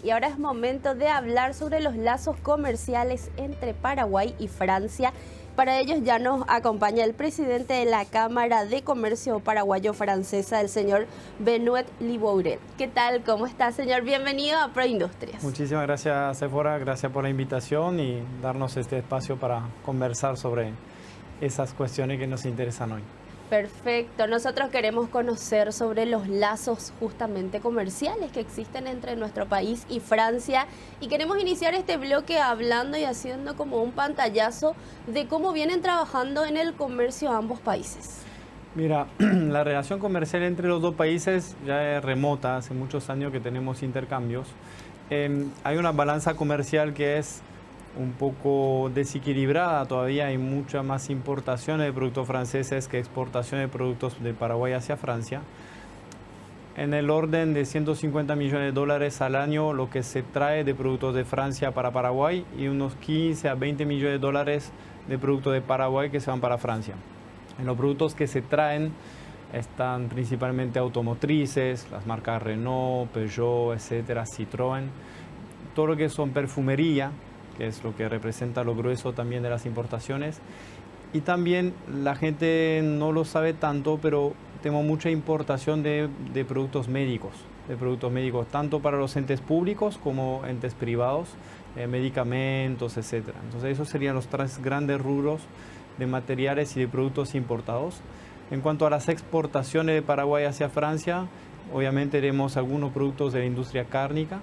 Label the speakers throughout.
Speaker 1: y ahora es momento de hablar sobre los lazos comerciales entre Paraguay y Francia. Para ellos ya nos acompaña el presidente de la Cámara de Comercio Paraguayo-Francesa, el señor Benoit Libourel. ¿Qué tal? ¿Cómo está, señor? Bienvenido a Proindustrias.
Speaker 2: Muchísimas gracias, Sephora. Gracias por la invitación y darnos este espacio para conversar sobre esas cuestiones que nos interesan hoy.
Speaker 1: Perfecto. Nosotros queremos conocer sobre los lazos justamente comerciales que existen entre nuestro país y Francia y queremos iniciar este bloque hablando y haciendo como un pantallazo de cómo vienen trabajando en el comercio ambos países.
Speaker 2: Mira, la relación comercial entre los dos países ya es remota, hace muchos años que tenemos intercambios. Hay una balanza comercial que es un poco desequilibrada, todavía hay mucha más importaciones de productos franceses que exportaciones de productos de Paraguay hacia Francia. En el orden de 150 millones de dólares al año lo que se trae de productos de Francia para Paraguay y unos 15 a 20 millones de dólares de productos de Paraguay que se van para Francia. En los productos que se traen están principalmente automotrices, las marcas Renault, Peugeot, etcétera, Citroën, todo lo que son perfumería, que es lo que representa lo grueso también de las importaciones. Y también la gente no lo sabe tanto, pero tenemos mucha importación de productos médicos, tanto para los entes públicos como entes privados, medicamentos, etcétera. Entonces esos serían los tres grandes rubros de materiales y de productos importados. En cuanto a las exportaciones de Paraguay hacia Francia, obviamente tenemos algunos productos de la industria cárnica.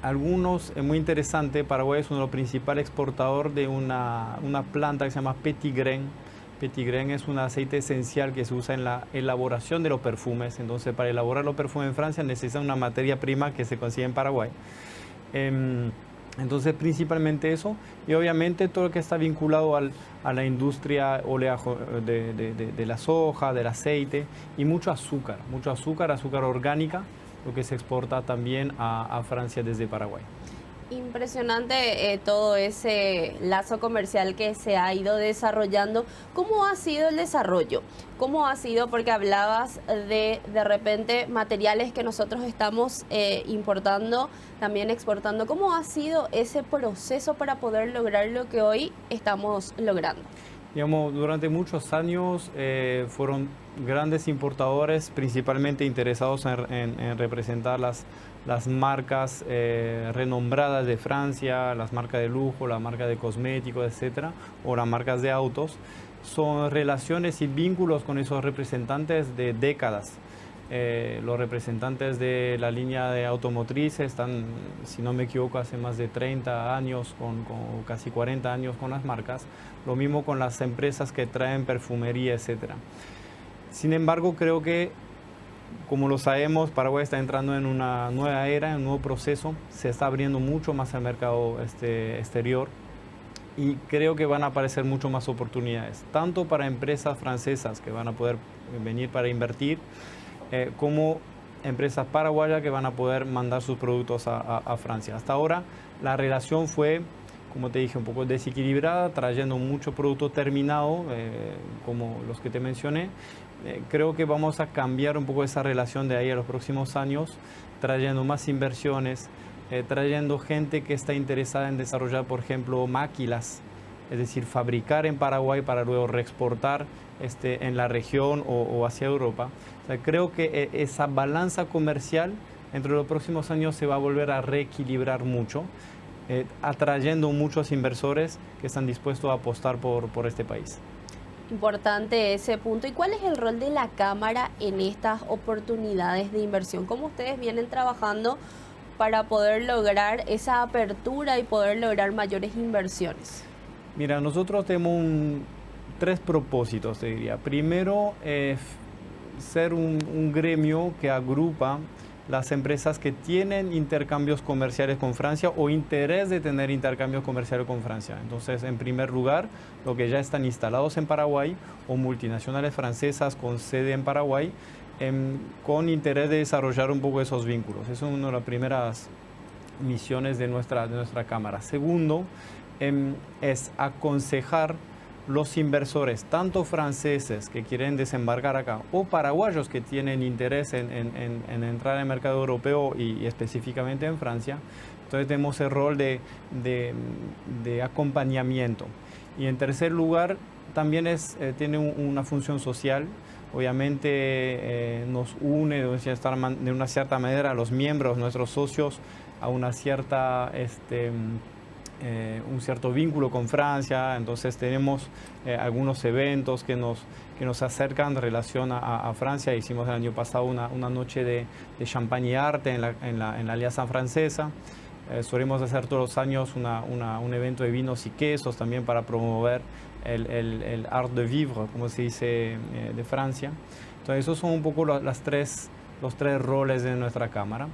Speaker 2: Algunos, es muy interesante, Paraguay es uno de los principales exportadores de una planta que se llama Petitgrain. Petitgrain es un aceite esencial que se usa en la elaboración de los perfumes. Entonces, para elaborar los perfumes en Francia necesitan una materia prima que se consigue en Paraguay. Entonces, principalmente eso, y obviamente todo lo que está vinculado a la industria oleajo de la soja, del aceite, y mucho azúcar orgánica, lo que se exporta también a Francia desde Paraguay.
Speaker 1: Impresionante todo ese lazo comercial que se ha ido desarrollando. ¿Cómo ha sido el desarrollo? ¿Cómo ha sido? Porque hablabas de repente materiales que nosotros estamos importando, también exportando. ¿Cómo ha sido ese proceso para poder lograr lo que hoy estamos logrando?
Speaker 2: Digamos, durante muchos años fueron grandes importadores, principalmente interesados en representar las marcas renombradas de Francia, las marcas de lujo, las marcas de cosméticos, etcétera, o las marcas de autos. Son relaciones y vínculos con esos representantes de décadas. Los representantes de la línea de automotrices están, si no me equivoco, hace más de 30 años, con casi 40 años con las marcas. Lo mismo con las empresas que traen perfumería, etcétera. Sin embargo, creo que, como lo sabemos, Paraguay está entrando en una nueva era, en un nuevo proceso. Se está abriendo mucho más el mercado exterior y creo que van a aparecer mucho más oportunidades, tanto para empresas francesas que van a poder venir para invertir, como empresas paraguayas que van a poder mandar sus productos a Francia. Hasta ahora la relación fue, como te dije, un poco desequilibrada, trayendo mucho producto terminado, como los que te mencioné. Creo que vamos a cambiar un poco esa relación de ahí a los próximos años, trayendo más inversiones, trayendo gente que está interesada en desarrollar, por ejemplo, máquinas, es decir, fabricar en Paraguay para luego reexportar en la región o hacia Europa. O sea, creo que esa balanza comercial entre los próximos años se va a volver a reequilibrar mucho, atrayendo muchos inversores que están dispuestos a apostar por este país.
Speaker 1: Importante ese punto. ¿Y cuál es el rol de la Cámara en estas oportunidades de inversión? ¿Cómo ustedes vienen trabajando para poder lograr esa apertura y poder lograr mayores inversiones?
Speaker 2: Mira, nosotros tenemos tres propósitos, te diría. Primero, ser un gremio que agrupa las empresas que tienen intercambios comerciales con Francia o interés de tener intercambios comerciales con Francia. Entonces, en primer lugar, los que ya están instalados en Paraguay o multinacionales francesas con sede en Paraguay, con interés de desarrollar un poco esos vínculos. Esa es una de las primeras misiones de nuestra Cámara. Segundo, es aconsejar los inversores, tanto franceses que quieren desembarcar acá o paraguayos que tienen interés en entrar en el mercado europeo y específicamente en Francia, entonces tenemos el rol de acompañamiento. Y en tercer lugar, también tiene una función social. Obviamente nos une de una cierta manera a los miembros, nuestros socios, a una cierta, un cierto vínculo con Francia. Entonces tenemos algunos eventos que nos acercan en relación a Francia. Hicimos el año pasado una noche de champagne y arte en la Alianza Francesa. Solemos hacer todos los años un evento de vinos y quesos también para promover el art de vivre, como se dice, de Francia. Entonces esos son un poco los tres roles de nuestra cámara.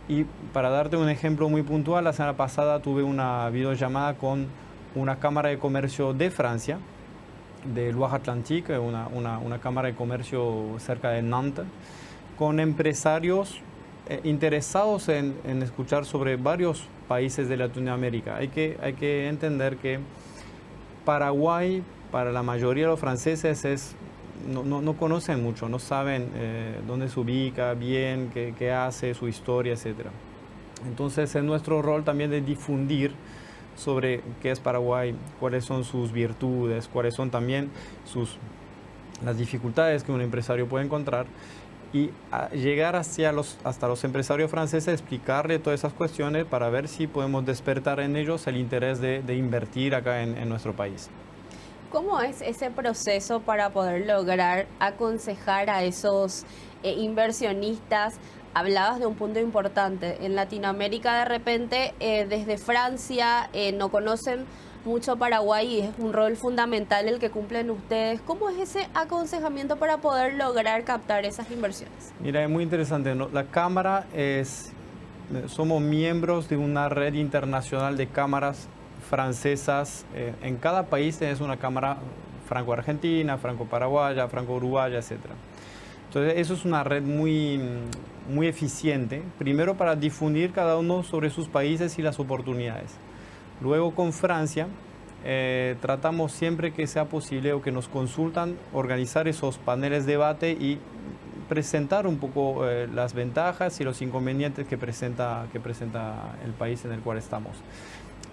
Speaker 2: Y para darte un ejemplo muy puntual, la semana pasada tuve una videollamada con una cámara de comercio de Francia, de Loire-Atlantique, una cámara de comercio cerca de Nantes, con empresarios interesados en escuchar sobre varios países de Latinoamérica. Hay que entender que Paraguay, para la mayoría de los franceses, no conocen mucho, no saben dónde se ubica bien, qué hace, su historia, etc. Entonces es nuestro rol también de difundir sobre qué es Paraguay, cuáles son sus virtudes, cuáles son también las dificultades que un empresario puede encontrar, y llegar hasta los empresarios franceses, explicarle todas esas cuestiones para ver si podemos despertar en ellos el interés de invertir acá en nuestro país.
Speaker 1: ¿Cómo es ese proceso para poder lograr aconsejar a esos inversionistas? Hablabas de un punto importante. En Latinoamérica, de repente, desde Francia, no conocen mucho Paraguay y es un rol fundamental el que cumplen ustedes. ¿Cómo es ese aconsejamiento para poder lograr captar esas inversiones?
Speaker 2: Mira, es muy interesante, ¿no? La Cámara somos miembros de una red internacional de cámaras francesas. En cada país tenés una cámara franco-argentina, franco-paraguaya, franco-uruguaya, etc. Entonces, eso es una red muy eficiente, primero para difundir cada uno sobre sus países y las oportunidades. Luego, con Francia, tratamos siempre que sea posible o que nos consultan organizar esos paneles de debate y presentar un poco las ventajas y los inconvenientes que presenta el país en el cual estamos.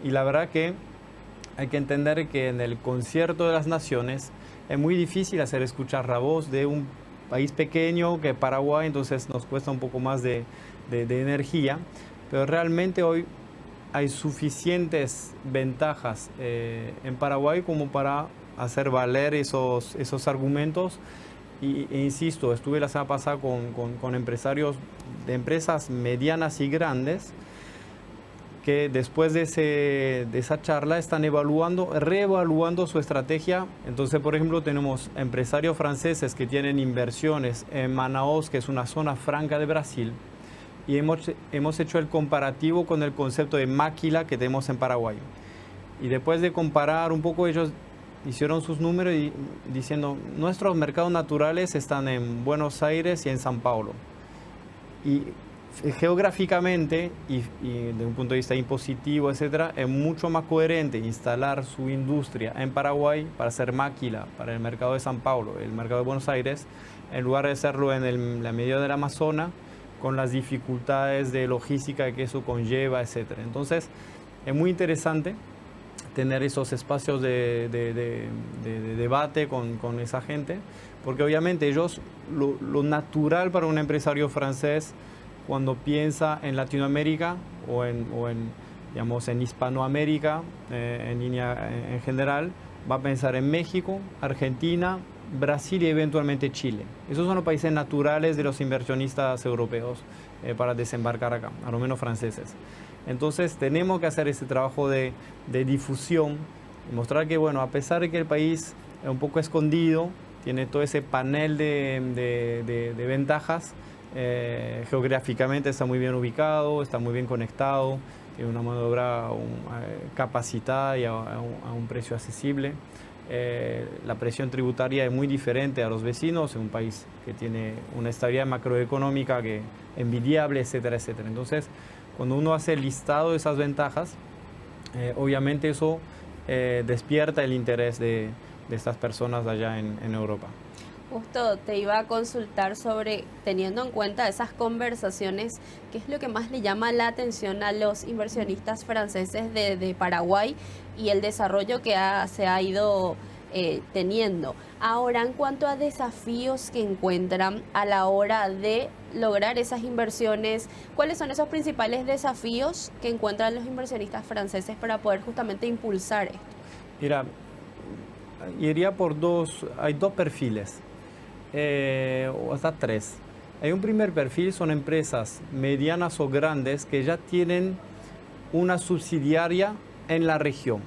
Speaker 2: Y la verdad que hay que entender que en el concierto de las naciones es muy difícil hacer escuchar la voz de un país pequeño que Paraguay, entonces nos cuesta un poco más de energía, pero realmente hoy hay suficientes ventajas en Paraguay como para hacer valer esos argumentos. E insisto, estuve la semana pasada con empresarios de empresas medianas y grandes que después de esa charla están reevaluando su estrategia. Entonces, por ejemplo, tenemos empresarios franceses que tienen inversiones en Manaus, que es una zona franca de Brasil, y hemos hecho el comparativo con el concepto de máquila que tenemos en Paraguay. Y después de comparar un poco, ellos hicieron sus números diciendo, nuestros mercados naturales están en Buenos Aires y en San Paulo. Y geográficamente y de un punto de vista impositivo, etcétera, es mucho más coherente instalar su industria en Paraguay para hacer máquila para el mercado de San Paulo, el mercado de Buenos Aires, en lugar de hacerlo en la medida del Amazonas, con las dificultades de logística que eso conlleva, etcétera. Entonces, es muy interesante tener esos espacios de debate con esa gente, porque obviamente ellos, lo natural para un empresario francés cuando piensa en Latinoamérica o en Hispanoamérica, en general, va a pensar en México, Argentina, Brasil y eventualmente Chile. Esos son los países naturales de los inversionistas europeos para desembarcar acá, a lo menos franceses. Entonces tenemos que hacer ese trabajo de difusión y mostrar que, bueno, a pesar de que el país es un poco escondido, tiene todo ese panel de ventajas, geográficamente está muy bien ubicado, está muy bien conectado, tiene una mano de obra capacitada y a un precio accesible. La presión tributaria es muy diferente a los vecinos, en un país que tiene una estabilidad macroeconómica que envidiable, etcétera, etcétera. Entonces, cuando uno hace el listado de esas ventajas, obviamente eso despierta el interés de estas personas allá en Europa.
Speaker 1: Justo te iba a consultar sobre, teniendo en cuenta esas conversaciones, ¿qué es lo que más le llama la atención a los inversionistas franceses de Paraguay y el desarrollo que se ha ido teniendo? Ahora, en cuanto a desafíos que encuentran a la hora de lograr esas inversiones, ¿cuáles son esos principales desafíos que encuentran los inversionistas franceses para poder justamente impulsar esto?
Speaker 2: Mira, iría por hay dos perfiles. O hasta tres. Hay un primer perfil, son empresas medianas o grandes que ya tienen una subsidiaria en la región.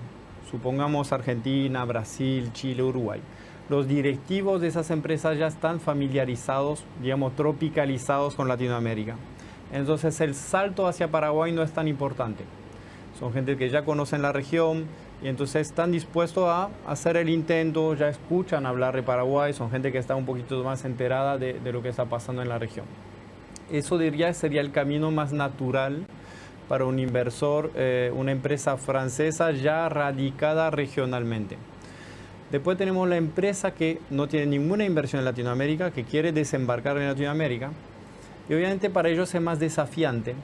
Speaker 2: Supongamos Argentina, Brasil, Chile, Uruguay. Los directivos de esas empresas ya están familiarizados, digamos, tropicalizados con Latinoamérica. Entonces el salto hacia Paraguay no es tan importante. Son gente que ya conocen la región, y entonces están dispuestos a hacer el intento, ya escuchan hablar de Paraguay, son gente que está un poquito más enterada de lo que está pasando en la región. Eso diría sería el camino más natural para un inversor, una empresa francesa ya radicada regionalmente. Después tenemos la empresa que no tiene ninguna inversión en Latinoamérica, que quiere desembarcar en Latinoamérica. Y obviamente para ellos es más desafiante,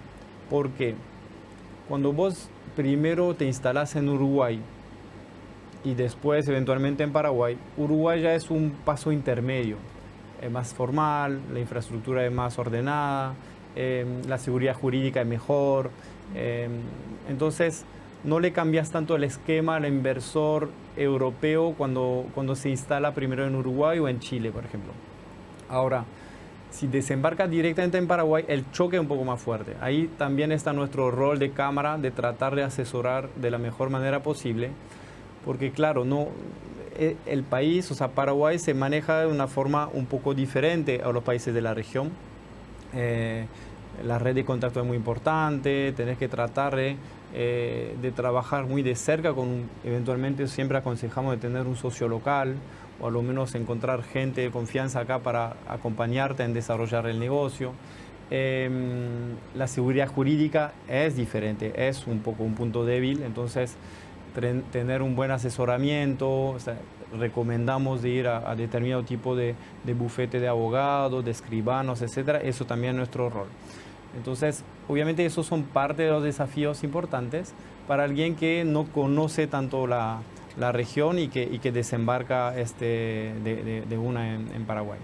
Speaker 2: porque cuando vos primero te instalás en Uruguay y después eventualmente en Paraguay, Uruguay ya es un paso intermedio, es más formal, la infraestructura es más ordenada, la seguridad jurídica es mejor, entonces no le cambias tanto el esquema al inversor europeo cuando se instala primero en Uruguay o en Chile, por ejemplo. Ahora, si desembarca directamente en Paraguay, el choque es un poco más fuerte. Ahí también está nuestro rol de cámara, de tratar de asesorar de la mejor manera posible, porque claro, el país, o sea, Paraguay se maneja de una forma un poco diferente a los países de la región. La red de contacto es muy importante, tenés que tratar de trabajar muy de cerca eventualmente siempre aconsejamos de tener un socio local, o a lo menos encontrar gente de confianza acá para acompañarte en desarrollar el negocio. La seguridad jurídica es diferente, es un poco un punto débil, entonces tener un buen asesoramiento, o sea, recomendamos de ir a determinado tipo de bufete de abogados, de escribanos, etcétera, eso también es nuestro rol. Entonces, obviamente esos son parte de los desafíos importantes para alguien que no conoce tanto la región y que desembarca de una en Paraguay.